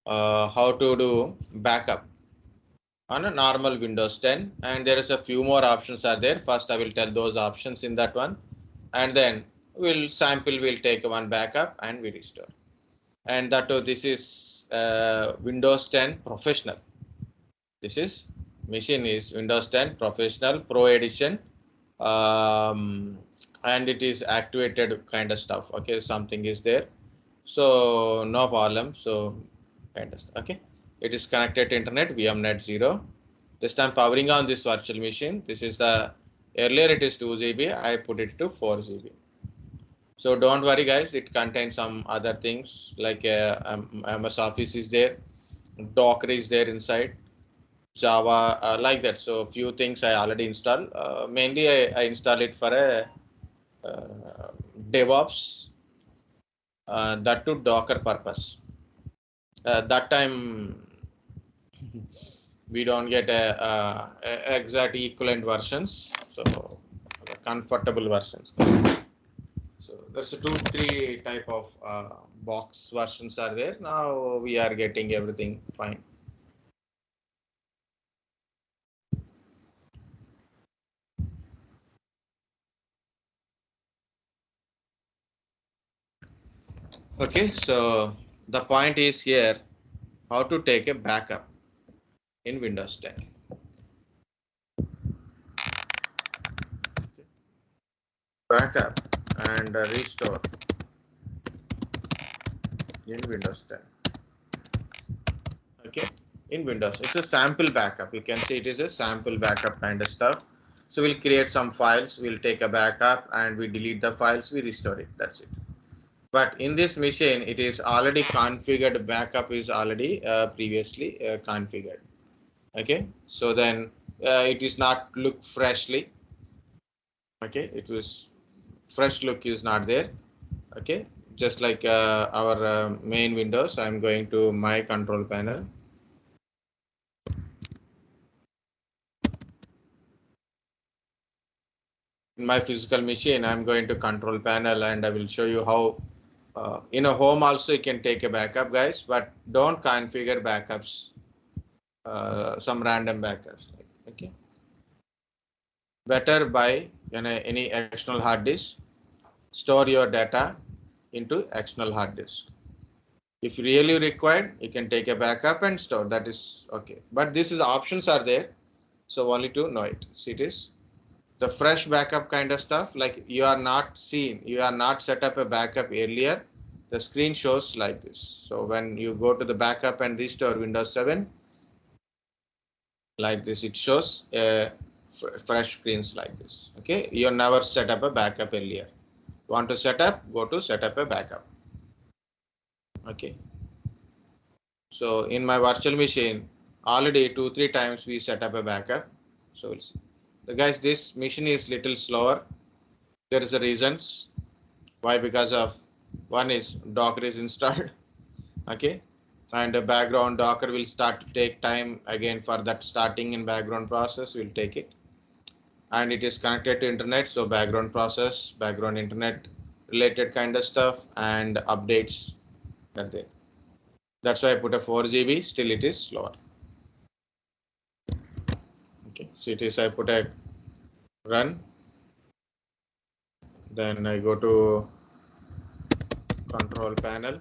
how to do backup on a normal Windows 10, and there is a few more options are there. First, I will tell those options in that one, and then we'll take one backup and we restore. And that too, this is Windows 10 Professional. This is machine is Windows 10 Professional Pro Edition, and it is activated kind of stuff. Okay, something is there, so no problem. So kind of okay, it is connected to internet VMNet 0. This time powering on this virtual machine. This is the earlier it is 2 GB. I put it to 4 GB. So don't worry guys, it contains some other things like MS Office is there, Docker is there inside, Java like that. So few things I already installed. Mainly I install it for a DevOps, that to Docker purpose. That time we don't get a exact equivalent versions, so comfortable versions. So there's a 2-3 type of box versions are there. Now we are getting everything fine. Okay, so the point is here how to take a backup in Windows 10. Backup and restore in Windows 10. Okay, in Windows, it's a sample backup. You can see it is a sample backup kind of stuff. So we'll create some files, we'll take a backup and we delete the files, we restore it. That's it. But in this machine, it is already configured. Backup is already previously configured. Okay, so then it is not look freshly. Okay, it was fresh look is not there. Okay, just like our main Windows, I'm going to my control panel. In my physical machine, I'm going to control panel and I will show you how in a home also you can take a backup guys, but don't configure backups, some random backups. Okay, better buy any external hard disk, store your data into external hard disk. If really required, you can take a backup and store, that is okay, but this is options are there, so only to know it. See, it is the fresh backup kind of stuff, like you are not set up a backup earlier, the screen shows like this. So when you go to the backup and restore Windows 7 like this, it shows fresh screens like this. Okay, you never set up a backup earlier. Want to set up, go to set up a backup. Okay, so in my virtual machine already 2-3 times we set up a backup. So the guys, this machine is little slower. There is a reasons why, because of one is Docker is installed. Okay, and the background Docker will start to take time again for that starting and background process will take it, and it is connected to internet, so background process, background internet related kind of stuff and updates that there. That's why I put a 4 GB, still it is slower. Okay, so it is, I put a run, then I go to control panel.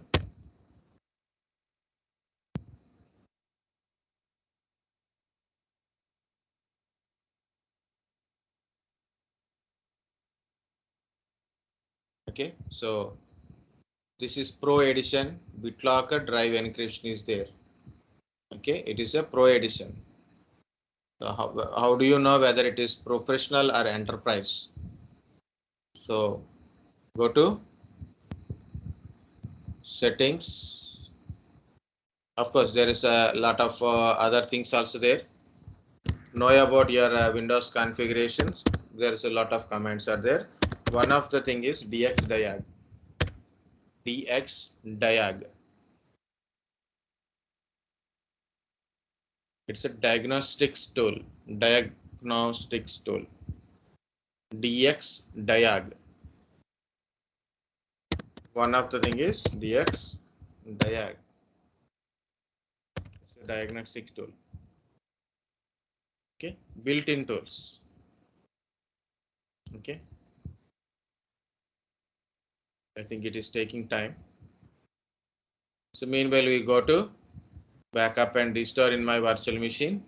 Okay, so this is Pro Edition. BitLocker drive encryption is there. Okay, it is a Pro Edition. So how do you know whether it is professional or enterprise? So go to settings. Of course, there is a lot of other things also there. Know about your Windows configurations. There is a lot of commands are there. One of the thing is DXDiag. DXDiag. It's a diagnostics tool. Diagnostics tool. DXDiag. One of the thing is DXDiag. diagnostic tool. Okay, built-in tools. Okay, I think it is taking time. So meanwhile, we go to backup and restore in my virtual machine.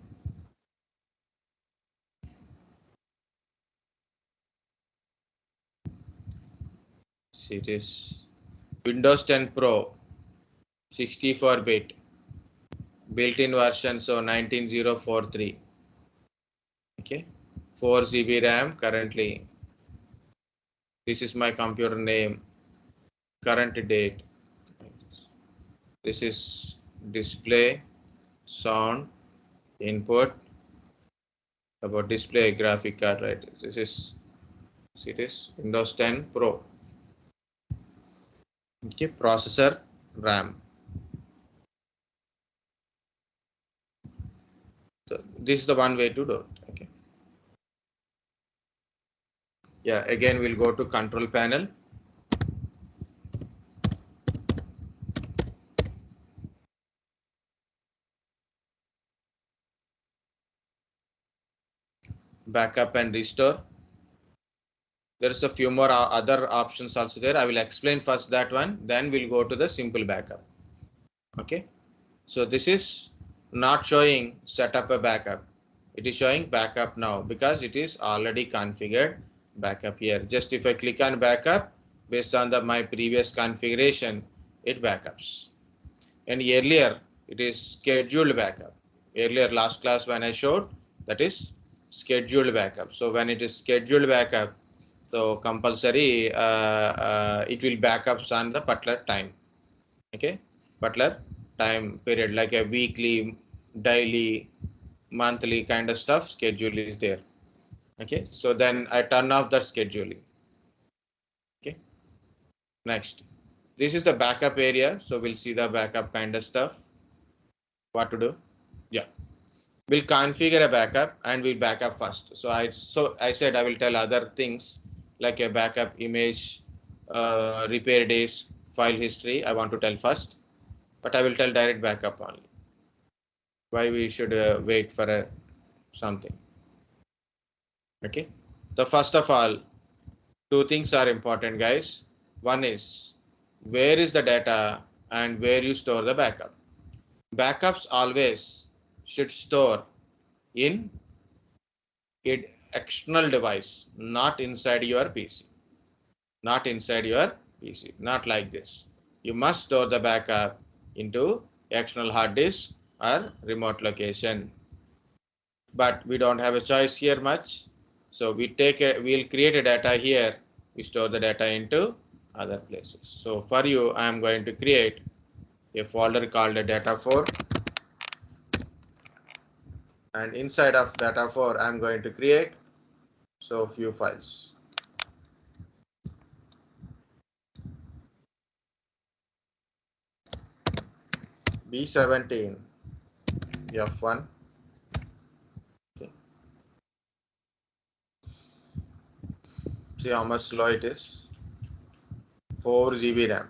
See, it is Windows 10 Pro 64-bit built-in version, so 19043. Okay, 4 GB RAM currently. This is my computer name, current date. This is display, sound, input, about display graphic card, right? This is, see this, Windows 10 Pro. Okay, processor, RAM. So this is the one way to do it. Okay. Yeah, again we'll go to control panel. Backup and restore. There's a few more other options also there. I will explain first that one, then we'll go to the simple backup. Okay, so this is not showing set up a backup. It is showing backup now because it is already configured backup here. Just if I click on backup based on my previous configuration, it backups. And earlier it is scheduled backup. Earlier last class when I showed, that is scheduled backup. So when it is scheduled backup, so compulsory it will backups on the particular time. Okay, particular time period, like a weekly, daily, monthly kind of stuff schedule is there. Okay, so then I turn off that scheduling. Okay, next, this is the backup area, so we'll see the backup kind of stuff, what to do. Yeah, we'll configure a backup and we'll backup first. So I said I will tell other things like a backup image, repair days, file history. I want to tell first, but I will tell direct backup only. Why we should wait for something. Okay. The first of all, two things are important, guys. One is where is the data and where you store the backup. Backups always should store in an external device, not inside your PC. Not inside your PC. Not like this. You must store the backup into external hard disk or remote location. But we don't have a choice here much. So we'll create a data here. We store the data into other places. So for you, I am going to create a folder called data4, and inside of data4, I'm going to create so few files. B17 F1. Okay. See how much slow it is. 4 GB RAM.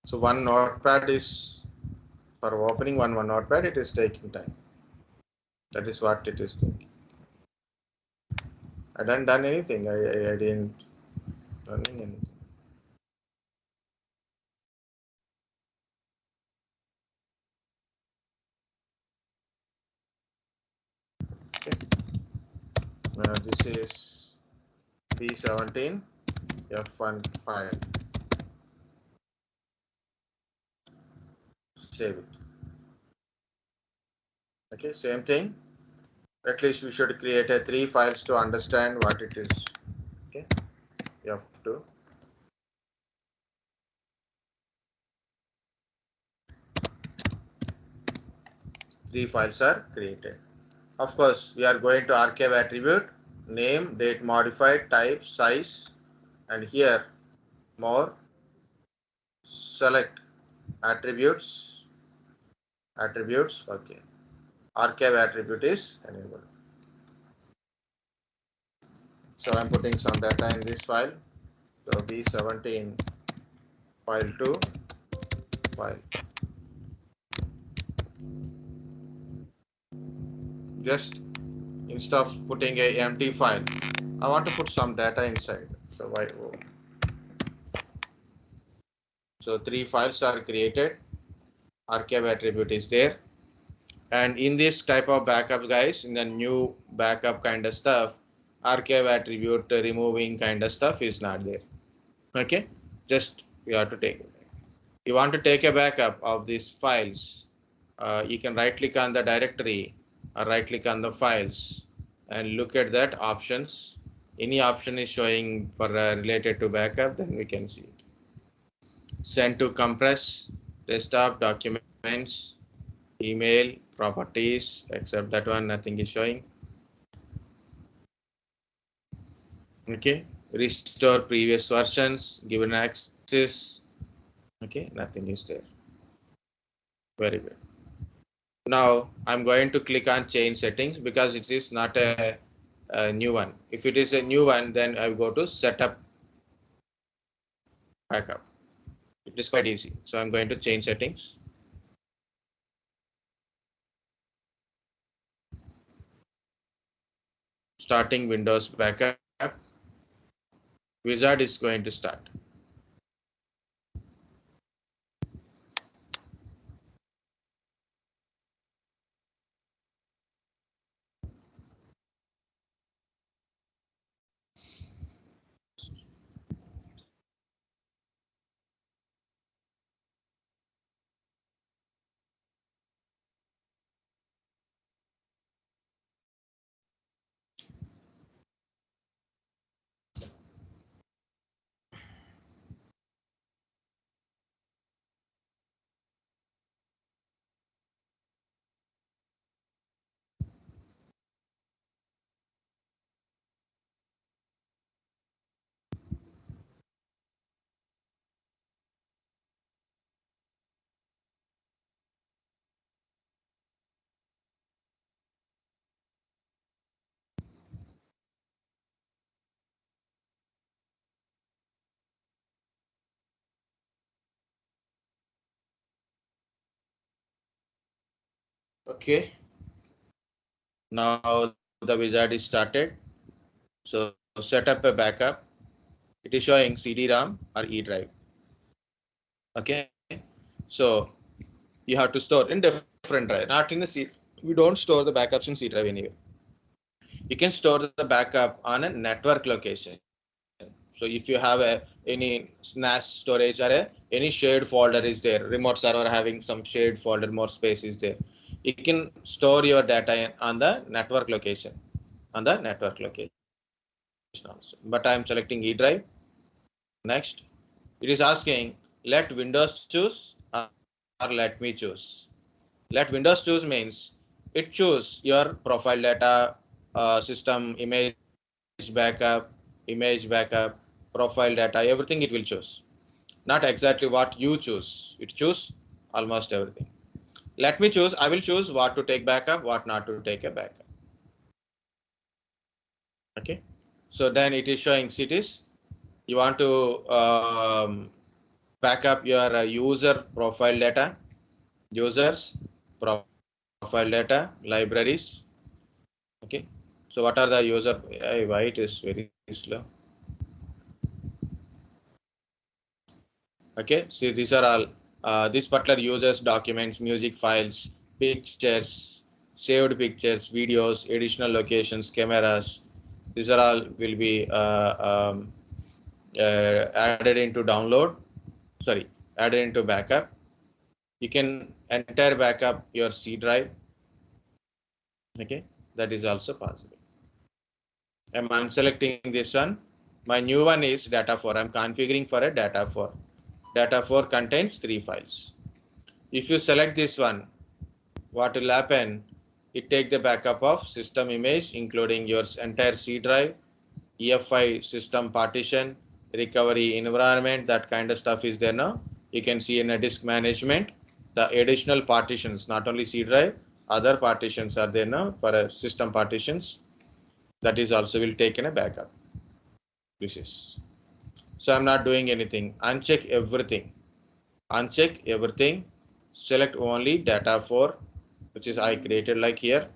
So one notepad is for opening one notepad, it is taking time. That is what it is thinking. I didn't done anything. I didn't running anything. Okay. This is B17 F1 file. Save it. Okay, same thing. At least we should create a 3 files to understand what it is. Okay, F2. Three files are created. Of course, we are going to archive attribute, name, date modified, type, size, and here more. Select attributes. Okay. Archive attribute is enabled. So I'm putting some data in this file. So B17 file 2 file. Just instead of putting a empty file, I want to put some data inside. So so 3 files are created. Archive attribute is there. And in this type of backup, guys, in the new backup kind of stuff, archive attribute removing kind of stuff is not there. Okay, just you have to take it. You want to take a backup of these files, you can right click on the directory or right click on the files and look at that options. Any option is showing for related to backup, then we can see it. Send to compress, desktop, documents, email, properties, except that one, nothing is showing. Okay, restore previous versions, given access. Okay, nothing is there. Very good. Now I'm going to click on change settings because it is not a new one. If it is a new one, then I will go to setup backup. It is quite easy. So I'm going to change settings. Starting Windows backup. Wizard is going to start. Okay. Now the wizard is started. So set up a backup. It is showing CD-ROM or E drive. Okay. So you have to store in different drive, not in the C. We don't store the backups in C drive anyway. You can store the backup on a network location. So if you have any NAS storage or any shared folder is there, remote server having some shared folder, more space is there. You can store your data on the network location, also. But I am selecting E drive. Next, it is asking let Windows choose or let me choose. Let Windows choose means it choose your profile data, system image backup, profile data, everything it will choose. Not exactly what you choose. It choose almost everything. Let me choose. I will choose what to take backup, what not to take a backup. Okay. So then it is showing cities. You want to back up your user profile data, users profile data, libraries. Okay. So what are the user? Why it is very slow? Okay. See, these are all this particular users documents, music files, pictures, saved pictures, videos, additional locations, cameras. These are all will be added into download. Sorry, added into backup. You can enter backup your C drive. Okay, that is also possible. I'm unselecting this one. My new one is data 4. I'm configuring for a data 4. Data 4 contains 3 files. If you select this one, what will happen? It take the backup of system image, including your entire C drive, EFI system partition, recovery environment, that kind of stuff is there now. You can see in a disk management, the additional partitions, not only C drive, other partitions are there now for a system partitions. That is also will take in a backup. This is. So I'm not doing anything. Uncheck everything. Uncheck everything. Select only data for which is I created like here.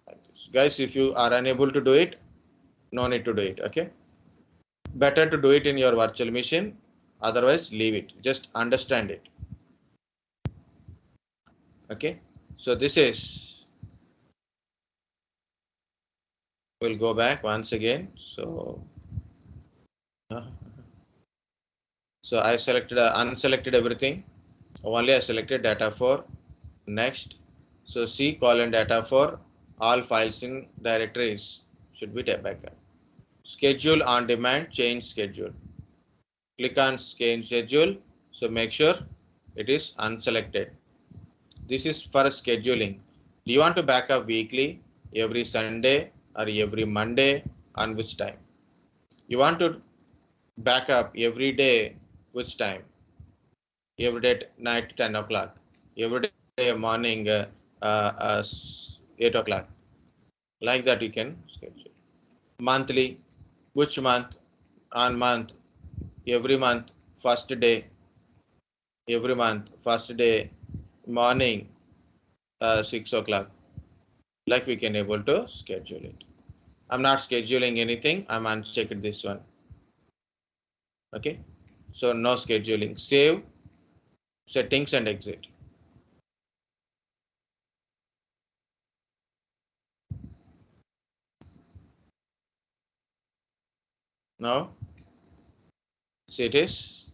Like this. Guys, if you are unable to do it, no need to do it. Okay. Better to do it in your virtual machine. Otherwise, leave it. Just understand it. Okay. So this is. We'll go back once again. So. So I selected unselected everything. Only I selected data for next. So C colon data for all files in directories should be backup. Schedule on demand, change schedule. Click on change schedule. So make sure it is unselected. This is for scheduling. Do you want to backup weekly, every Sunday or every Monday, on which time? You want to backup every day, which time? Every day night 10 o'clock. Every day morning 8 o'clock. Like that you can schedule. Monthly, which month? On month, every month, first day, every month, first day, morning, 6 o'clock. Like we can able to schedule it. I'm not scheduling anything. I'm unchecked this one. Okay. So no scheduling. Save, settings and exit. Now, see it is.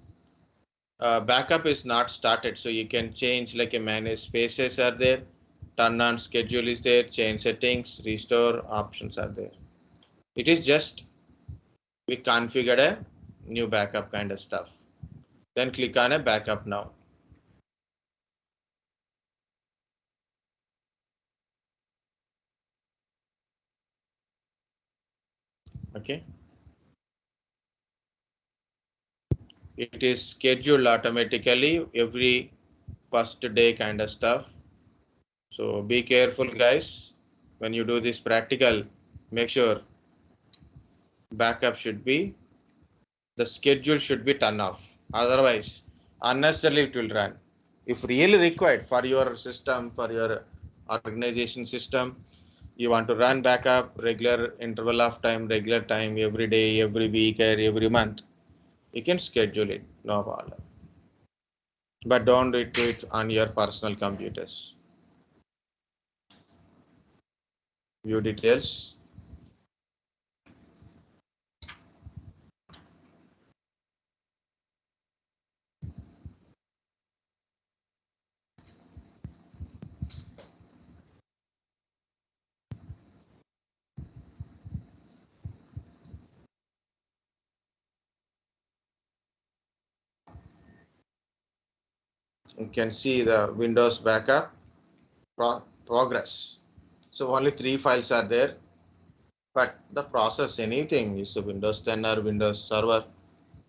Backup is not started, so you can change like a manage spaces are there, turn on schedule is there, change settings, restore options are there. It is just we configured a new backup kind of stuff. Then click on a backup now. Okay. It is scheduled automatically every first day kind of stuff. So be careful guys. When you do this practical, make sure backup should be, the schedule should be turned off. Otherwise, unnecessarily it will run. If really required for your system, for your organization system, you want to run backup regular interval of time, regular time, every day, every week, or every month, you can schedule it, no problem. But don't do it on your personal computers. View details. You can see the Windows backup progress. So only 3 files are there, but the process anything is a Windows 10 or Windows Server,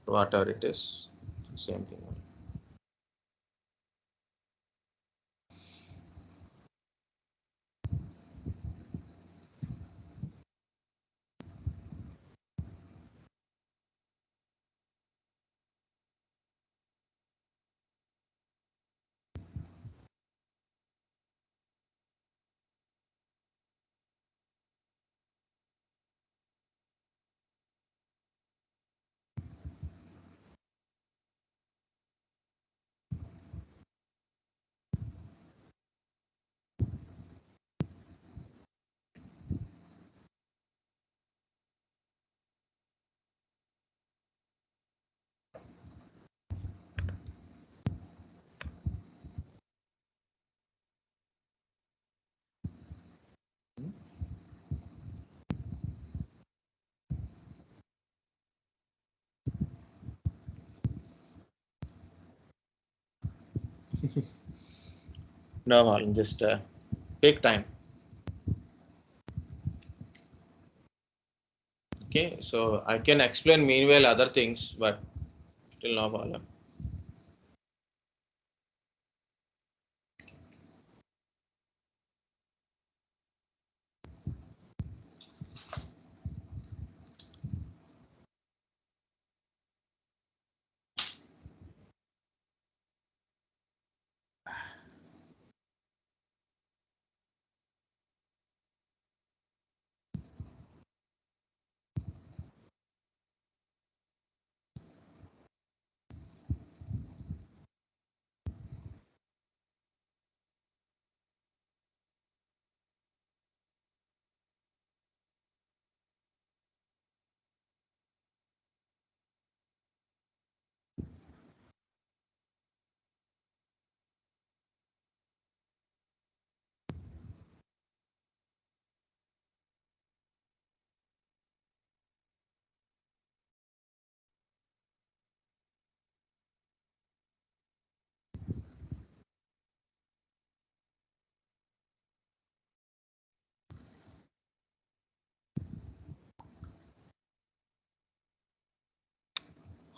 whatever it is, same thing. No problem, just take time. Okay, so I can explain meanwhile other things, but still no problem.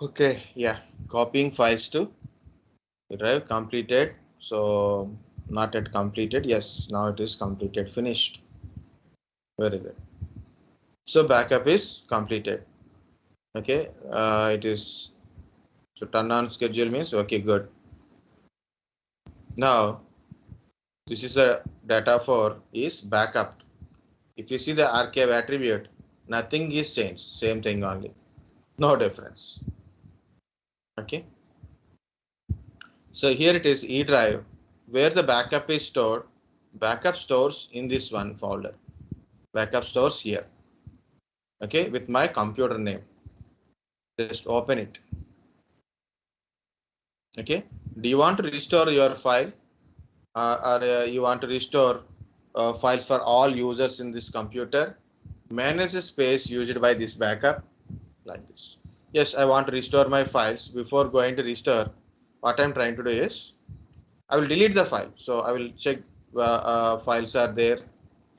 Okay, yeah, copying files to drive completed. So not yet completed. Yes, now it is completed, finished. Very good. So backup is completed. Okay, it is, so turn on schedule means okay, good. Now this is a data for is backup. If you see the archive attribute, nothing is changed, same thing only, no difference. Okay, so here it is E drive where the backup is stored. Backup stores in this one folder. Backup stores here. Okay, with my computer name. Just open it. Okay, do you want to restore your file, or you want to restore files for all users in this computer? Manage the space used by this backup like this. Yes, I want to restore my files. Before going to restore, what I'm trying to do is I will delete the file. So I will check files are there,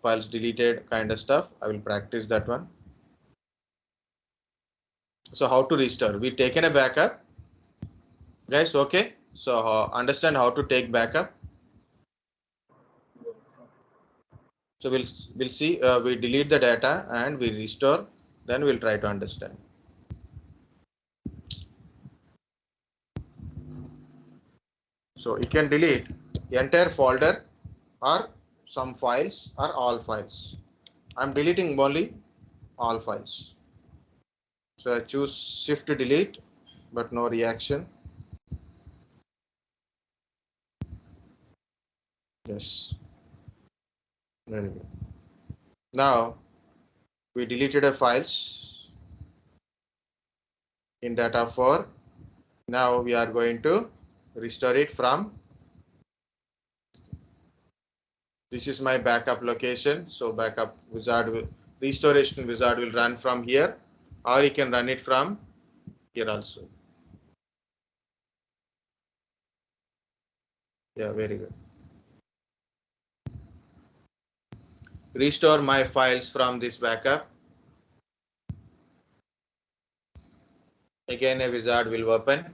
files deleted kind of stuff. I will practice that one. So how to restore? We taken a backup, guys. Okay. So understand how to take backup. Yes, sir. So we'll see. We delete the data and we restore. Then we'll try to understand. So you can delete entire folder or some files or all files. I'm deleting only all files. So I choose shift to delete, but no reaction. Yes, very good. Now we deleted the files in data 4. Now we are going to restore it from. This is my backup location. So backup wizard, restoration wizard will run from here, or you can run it from here also. Yeah, very good. Restore my files from this backup. Again, a wizard will open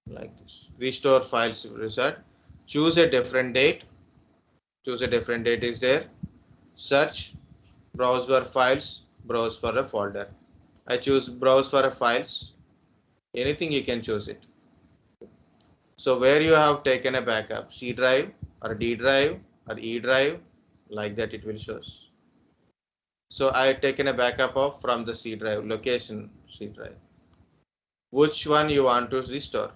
like this. Restore files wizard. Choose a different date. Choose a different date is there. Search, browse for files, browse for a folder. I choose browse for a files. Anything you can choose it. So where you have taken a backup, C drive or D drive or E drive, like that it will show. So I have taken a backup of from the C drive, location C drive. Which one you want to restore?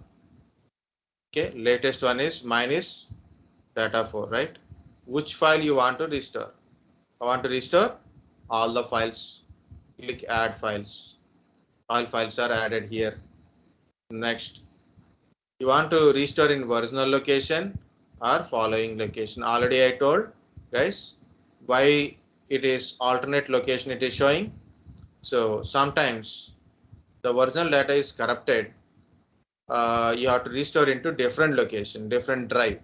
Okay, latest one is mine is data 4, right? Which file you want to restore? I want to restore all the files. Click add files. All files are added here. Next, you want to restore in original location or following location. Already I told guys why it is alternate location it is showing. So sometimes the original data is corrupted. You have to restore into different location, different drive.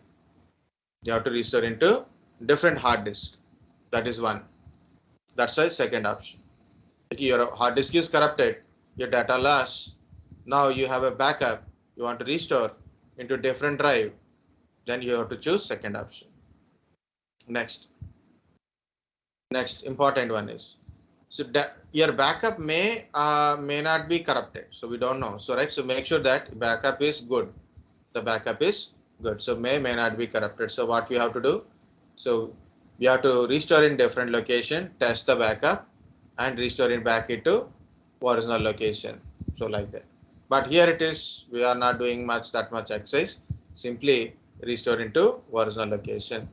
You have to restore into different hard disk. That is one. That's a second option. If your hard disk is corrupted, your data lost. Now you have a backup. You want to restore into different drive. Then you have to choose second option. Next important one is, so your backup may not be corrupted, so we don't know. So right, so make sure that backup is good. The backup is good, so may not be corrupted. So what we have to do, so we have to restore in different location, test the backup and restore it back into original location. So like that, but here it is, we are not doing that much exercise. Simply restore into original location.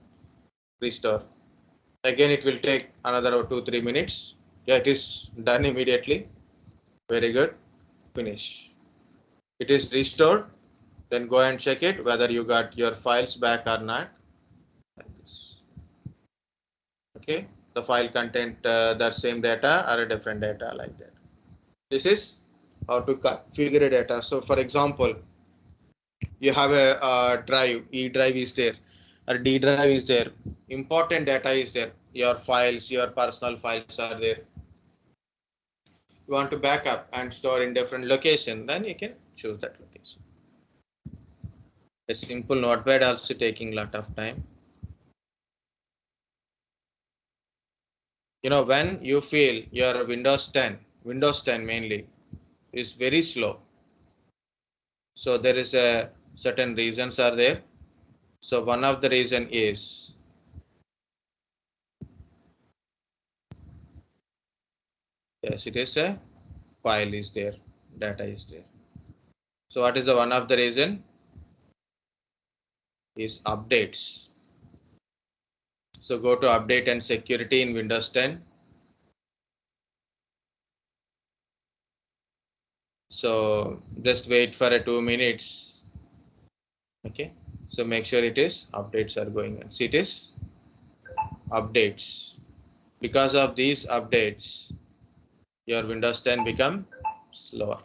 Restore. Again, it will take another 2-3 minutes. Yeah, it is done immediately. Very good. Finish. It is restored. Then go and check it whether you got your files back or not. Like this. Okay. The file content that same data or a different data like that. This is how to configure data. So for example, you have a drive, E drive is there, or D drive is there. Important data is there. Your files, your personal files are there. you want to back up and store in different location, then you can choose that location. A simple notepad also taking lot of time. You know, when you feel your Windows 10 mainly is very slow. So there is a certain reasons are there. So one of the reason is yes, it is a file is there, data is there. So what is the one of the reason is updates. So go to update and security in Windows 10. So just wait for a 2 minutes. Okay. So make sure it is updates are going on. See, it is updates. Because of these updates, your Windows 10 become slower.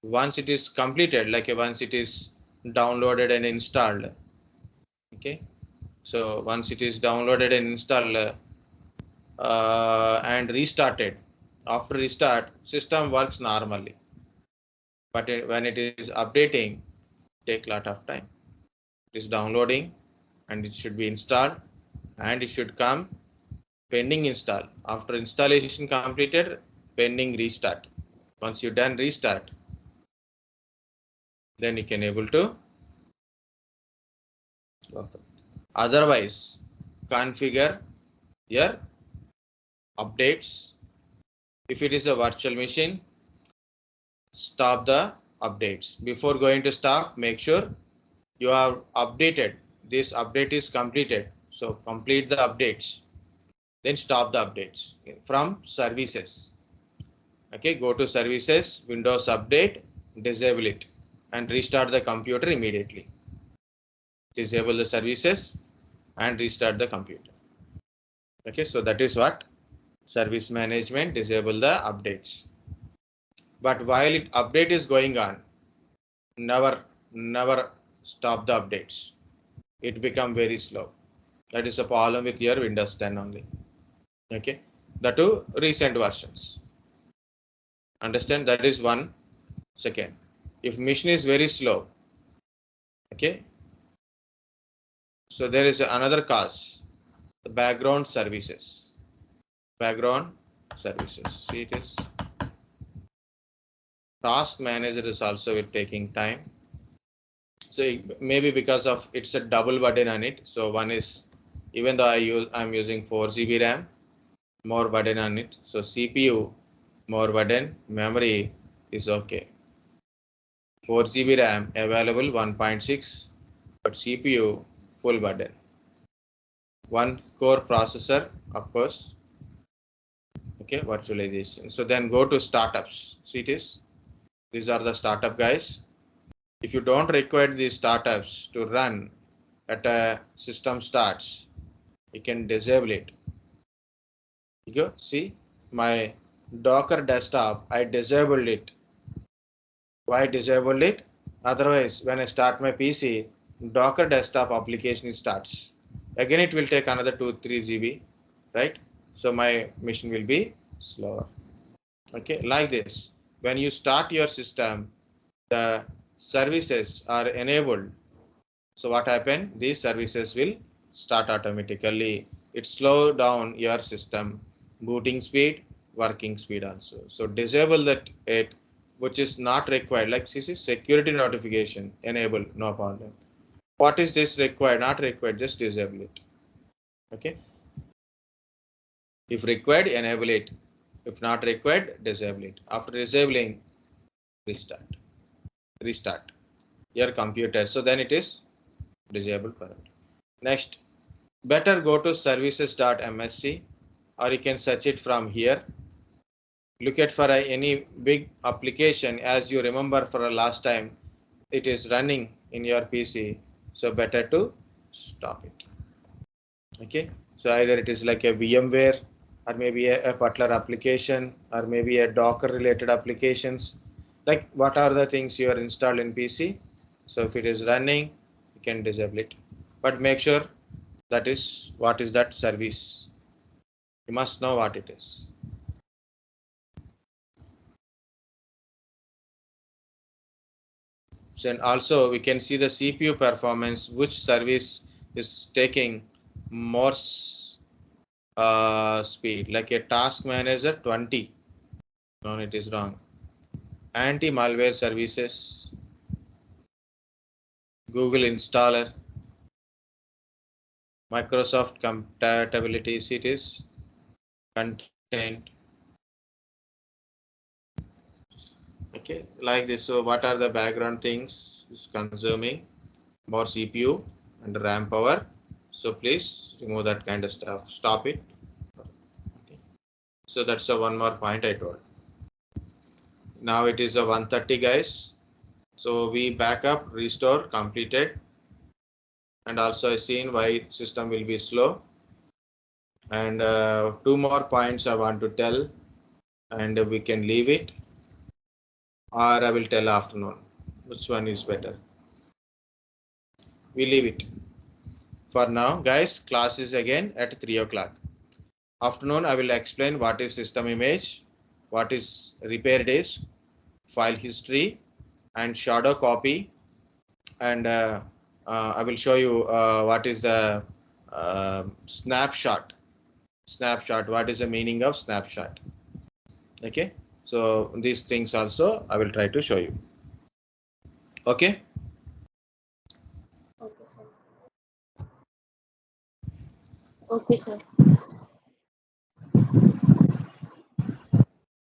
Once it is completed, like once it is downloaded and installed. Okay. So once it is downloaded and installed and restarted, after restart, system works normally. But when it is updating, take lot of time. It is downloading and it should be installed and it should come pending install. After installation completed, pending restart. Once you done restart, then you can able to open. Otherwise, configure your updates. If it is a virtual machine, stop the updates. Before going to stop, make sure you have updated. This update is completed. So complete the updates. Then stop the updates from services. Okay, go to services, Windows Update, disable it and restart the computer immediately. Disable the services and restart the computer. Okay, so that is what service management, disable the updates. But while it update is going on, never stop the updates. It become very slow. That is a problem with your Windows 10 only. Okay, the two recent versions. Understand, that is one. Second, if machine is very slow, okay, so there is another cause, the background services. Background services. See, it is task manager is also taking time. So maybe because of it's a double burden on it. So one is, even though I'm using 4 GB RAM, more burden on it. So CPU more burden, memory is okay. 4 GB RAM available 1.6, but CPU full burden. One core processor, of course. Okay, virtualization. So then go to startups. See, these are the startup guys. If you don't require these startups to run at a system starts, you can disable it. You go, see my Docker desktop, I disabled it. Why disabled it? Otherwise, when I start my PC, Docker desktop application starts. Again, it will take another 2-3 GB, right? So my machine will be slower. Okay, like this. When you start your system, the services are enabled. So what happened? These services will start automatically. It slow down your system, booting speed, working speed also. So disable that it, which is not required. Like this is security notification, enable, no problem. What is this required? Not required, just disable it. Okay. If required, enable it. If not required, disable it. After disabling, restart your computer. So then it is disabled permanently. Next, better go to services.msc or you can search it from here. Look at for any big application. As you remember for last time, it is running in your PC. So better to stop it. Okay. So either it is like a VMware or maybe a Butler application or maybe a Docker related applications. Like what are the things you are installed in PC? So if it is running, you can disable it. But make sure that is what is that service. You must know what it is. So, and also we can see the CPU performance, which service is taking more speed, like a task manager 20. No, it is wrong. Anti-malware services, Google installer, Microsoft compatibility, it is content. Okay, like this. So what are the background things is consuming more CPU and RAM power? So please remove that kind of stuff. Stop it. Okay. So that's a one more point I told. Now it is a 130, guys. So we backup, restore, completed, and also I seen why system will be slow. And two more points I want to tell, and we can leave it, or I will tell afternoon. Which one is better? We leave it for now, guys. Class is again at 3 o'clock. Afternoon, I will explain what is system image, what is repair disk, file history, and shadow copy, and I will show you what is the snapshot. Snapshot. What is the meaning of snapshot? Okay. So these things also I will try to show you. Okay. Okay, sir. Okay, sir.